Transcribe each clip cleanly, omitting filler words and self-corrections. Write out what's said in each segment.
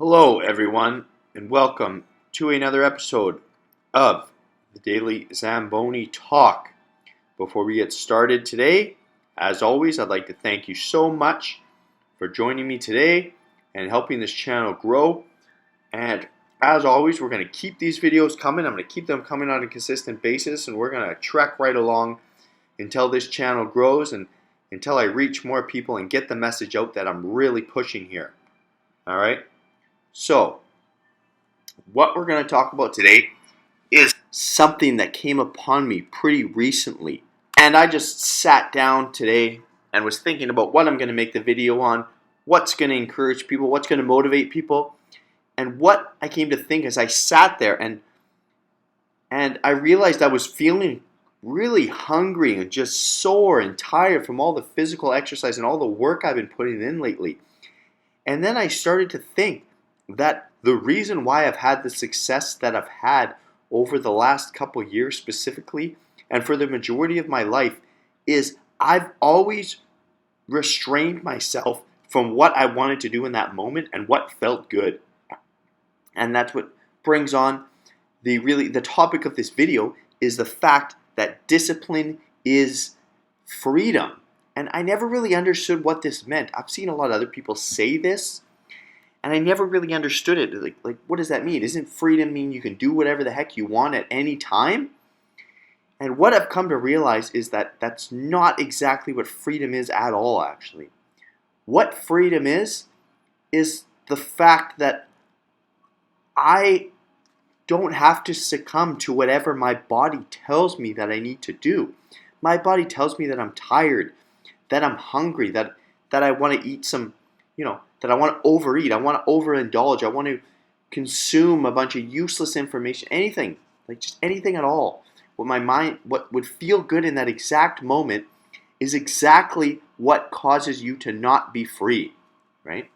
Hello, everyone, and welcome to another episode of the Daily Zamboni Talk. Before we get started today, as always, I'd like to thank you so much for joining me today and helping this channel grow. And as always, we're going to keep these videos coming. I'm going to keep them coming on a consistent basis, and we're going to trek right along until this channel grows and until I reach more people and get the message out that I'm really pushing here. All right? So, what we're going to talk about today is something that came upon me pretty recently. And I just sat down today and was thinking about what I'm going to make the video on, what's going to encourage people, what's going to motivate people. And what I came to think as I sat there and I realized I was feeling really hungry and just sore and tired from all the physical exercise and all the work I've been putting in lately. And then I started to think that the reason why I've had the success that I've had over the last couple years specifically, and for the majority of my life, is I've always restrained myself from what I wanted to do in that moment and what felt good. And that's what brings on the topic of this video is the fact that discipline is freedom. And I never really understood what this meant. I've seen a lot of other people say this, and I never really understood it. Like, what does that mean? Isn't freedom mean you can do whatever the heck you want at any time? And what I've come to realize is that that's not exactly what freedom is at all, actually. What freedom is the fact that I don't have to succumb to whatever my body tells me that I need to do. My body tells me that I'm tired, that I'm hungry, that I want to eat some, that I want to overeat, I want to overindulge, I want to consume a bunch of useless information, anything, like just anything at all. What would feel good in that exact moment is exactly what causes you to not be free, right?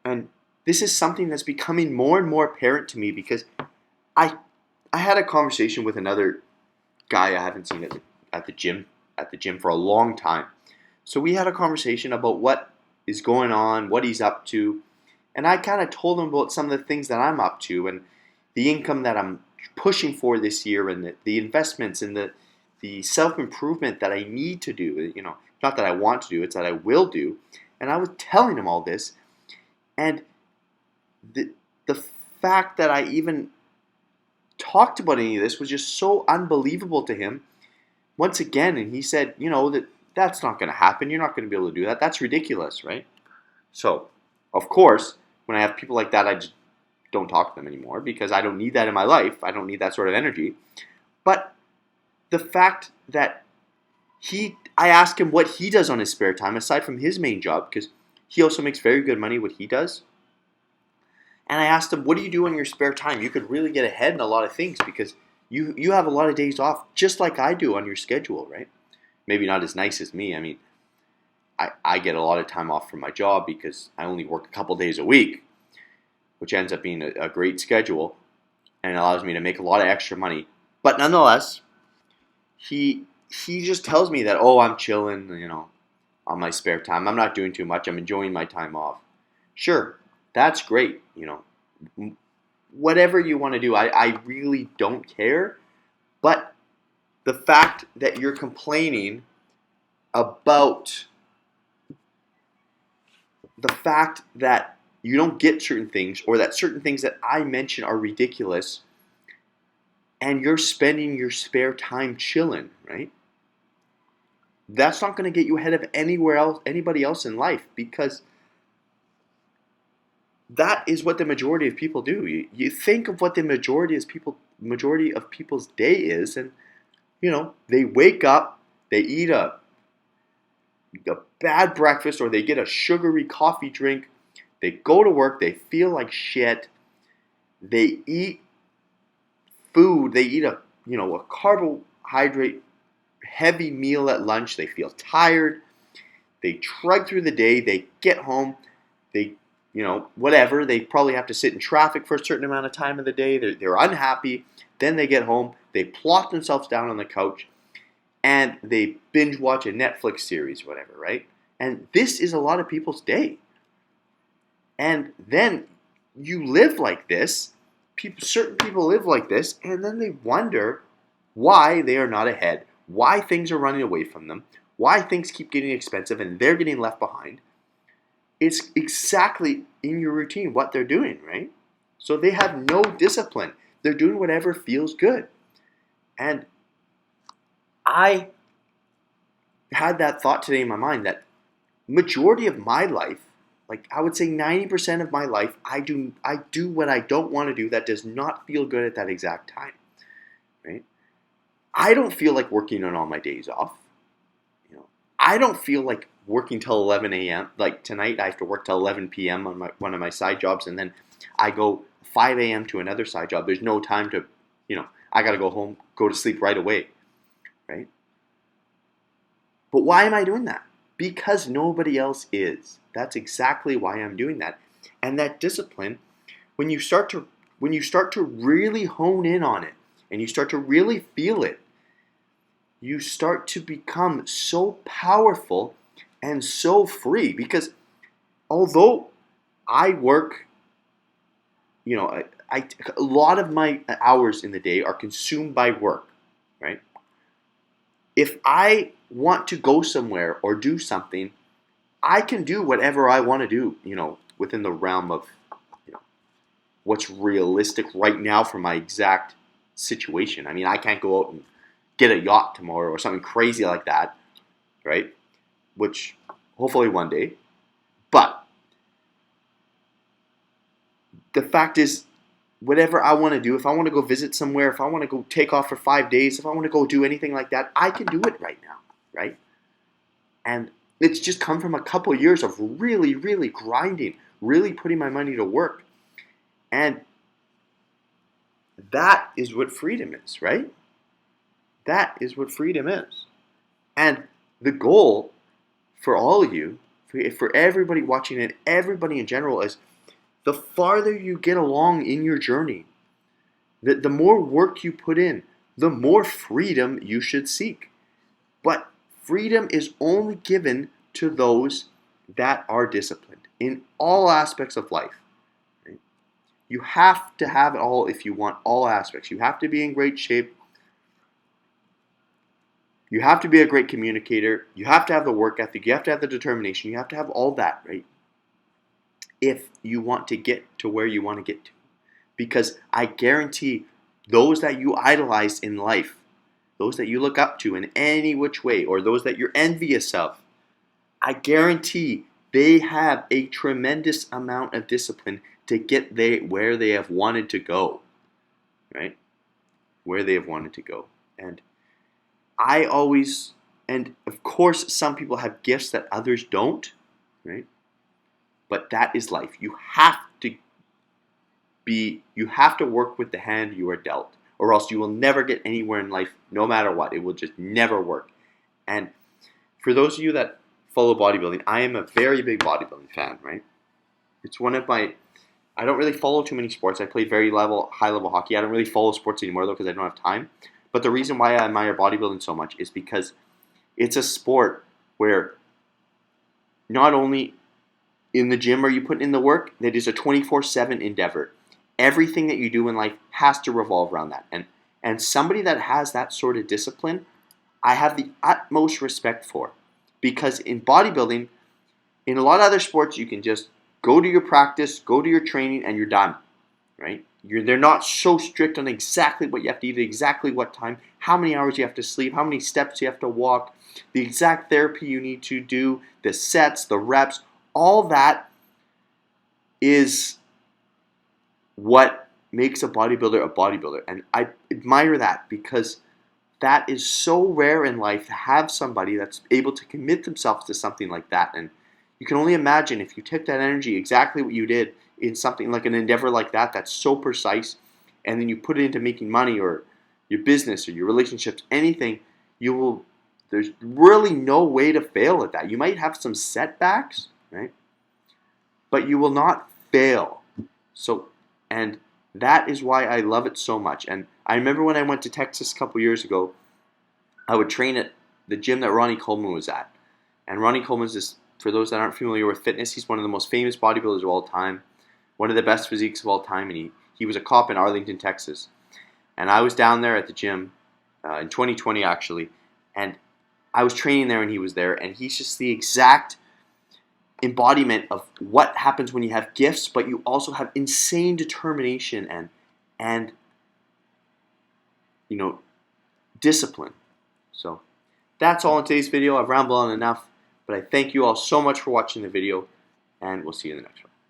And this is something that's becoming more and more apparent to me because I had a conversation with another guy I haven't seen at the gym for a long time. So we had a conversation about what is going on, what he's up to, and I kind of told him about some of the things that I'm up to and the income that I'm pushing for this year and the investments and the self-improvement that I need to do, not that I want to do, it's that I will do. And I was telling him all this, and the fact that I even talked about any of this was just so unbelievable to him once again. And he said, that's not going to happen. You're not going to be able to do that. That's ridiculous, right? So, of course, when I have people like that, I just don't talk to them anymore because I don't need that in my life. I don't need that sort of energy. But the fact that I asked him what he does on his spare time aside from his main job, because he also makes very good money what he does. And I asked him, what do you do in your spare time? You could really get ahead in a lot of things because you have a lot of days off just like I do on your schedule, right? Maybe not as nice as me. I mean, I get a lot of time off from my job because I only work a couple days a week, which ends up being a great schedule and allows me to make a lot of extra money. But nonetheless, he just tells me that, I'm chilling, on my spare time. I'm not doing too much. I'm enjoying my time off. Sure, that's great. Whatever you want to do, I really don't care. But the fact that you're complaining about the fact that you don't get certain things or that certain things that I mention are ridiculous and you're spending your spare time chilling, right? That's not going to get you ahead of anybody else in life because that is what the majority of people do. You think of what the majority of people's day is, and they wake up, they eat a bad breakfast, or they get a sugary coffee drink. They go to work, they feel like shit. They eat food. They eat a carbohydrate heavy meal at lunch. They feel tired. They trudge through the day. They get home. They whatever. They probably have to sit in traffic for a certain amount of time of the day. They're unhappy. Then they get home. They plop themselves down on the couch, and they binge watch a Netflix series, whatever, right? And this is a lot of people's day. And then you live like this. Certain people live like this, and then they wonder why they are not ahead, why things are running away from them, why things keep getting expensive and they're getting left behind. It's exactly in your routine what they're doing, right? So they have no discipline. They're doing whatever feels good. And I had that thought today in my mind that majority of my life, like I would say 90% of my life, I do what I don't want to do that does not feel good at that exact time, right? I don't feel like working on all my days off. I don't feel like working till 11 a.m. Like tonight, I have to work till 11 p.m. on one of my side jobs, and then I go 5 a.m. to another side job. There's no time to, I got to go home, go to sleep right away, right? But why am I doing that? Because nobody else is. That's exactly why I'm doing that. And that discipline, when you start to really hone in on it, and you start to really feel it, you start to become so powerful and so free. Because although I work, a lot of my hours in the day are consumed by work, right? If I want to go somewhere or do something, I can do whatever I want to do, within the realm of, what's realistic right now for my exact situation. I mean, I can't go out and get a yacht tomorrow or something crazy like that, right? Which hopefully one day. But the fact is, whatever I want to do, if I want to go visit somewhere, if I want to go take off for 5 days, if I want to go do anything like that, I can do it right now, right? And it's just come from a couple of years of really, really grinding, really putting my money to work. And that is what freedom is, right? That is what freedom is. And the goal for all of you, for everybody watching and everybody in general, is the farther you get along in your journey, the more work you put in, the more freedom you should seek. But freedom is only given to those that are disciplined in all aspects of life. Right? You have to have it all if you want all aspects. You have to be in great shape. You have to be a great communicator. You have to have the work ethic. You have to have the determination. You have to have all that, right? If you want to get to where you want to get to. Because I guarantee those that you idolize in life, those that you look up to in any which way, or those that you're envious of, I guarantee they have a tremendous amount of discipline to get where they have wanted to go, right? Where they have wanted to go. And of course, some people have gifts that others don't, right? But that is life. You have to work with the hand you are dealt, or else you will never get anywhere in life, no matter what. It will just never work. And for those of you that follow bodybuilding, I am a very big bodybuilding fan, right? It's one of my, I don't really follow too many sports. I play high level hockey. I don't really follow sports anymore though because I don't have time. But the reason why I admire bodybuilding so much is because it's a sport where not only in the gym are you putting in the work, that is a 24/7 endeavor. Everything that you do in life has to revolve around that. And somebody that has that sort of discipline, I have the utmost respect for. Because in bodybuilding, in a lot of other sports, you can just go to your practice, go to your training, and you're done, right? They're not so strict on exactly what you have to eat, exactly what time, how many hours you have to sleep, how many steps you have to walk, the exact therapy you need to do, the sets, the reps, all that is what makes a bodybuilder. And I admire that because that is so rare in life to have somebody that's able to commit themselves to something like that. And you can only imagine if you took that energy, exactly what you did in something like an endeavor like that, that's so precise, and then you put it into making money or your business or your relationships, anything, there's really no way to fail at that. You might have some setbacks, right? But you will not fail. And that is why I love it so much. And I remember when I went to Texas a couple years ago, I would train at the gym that Ronnie Coleman was at. And Ronnie Coleman is, for those that aren't familiar with fitness, he's one of the most famous bodybuilders of all time. one of the best physiques of all time, and he was a cop in Arlington, Texas. And I was down there at the gym in 2020 actually, and I was training there and he was there, and he's just the exact embodiment of what happens when you have gifts, but you also have insane determination and discipline. So that's all in today's video. I've rambled on enough, but I thank you all so much for watching the video, and we'll see you in the next one.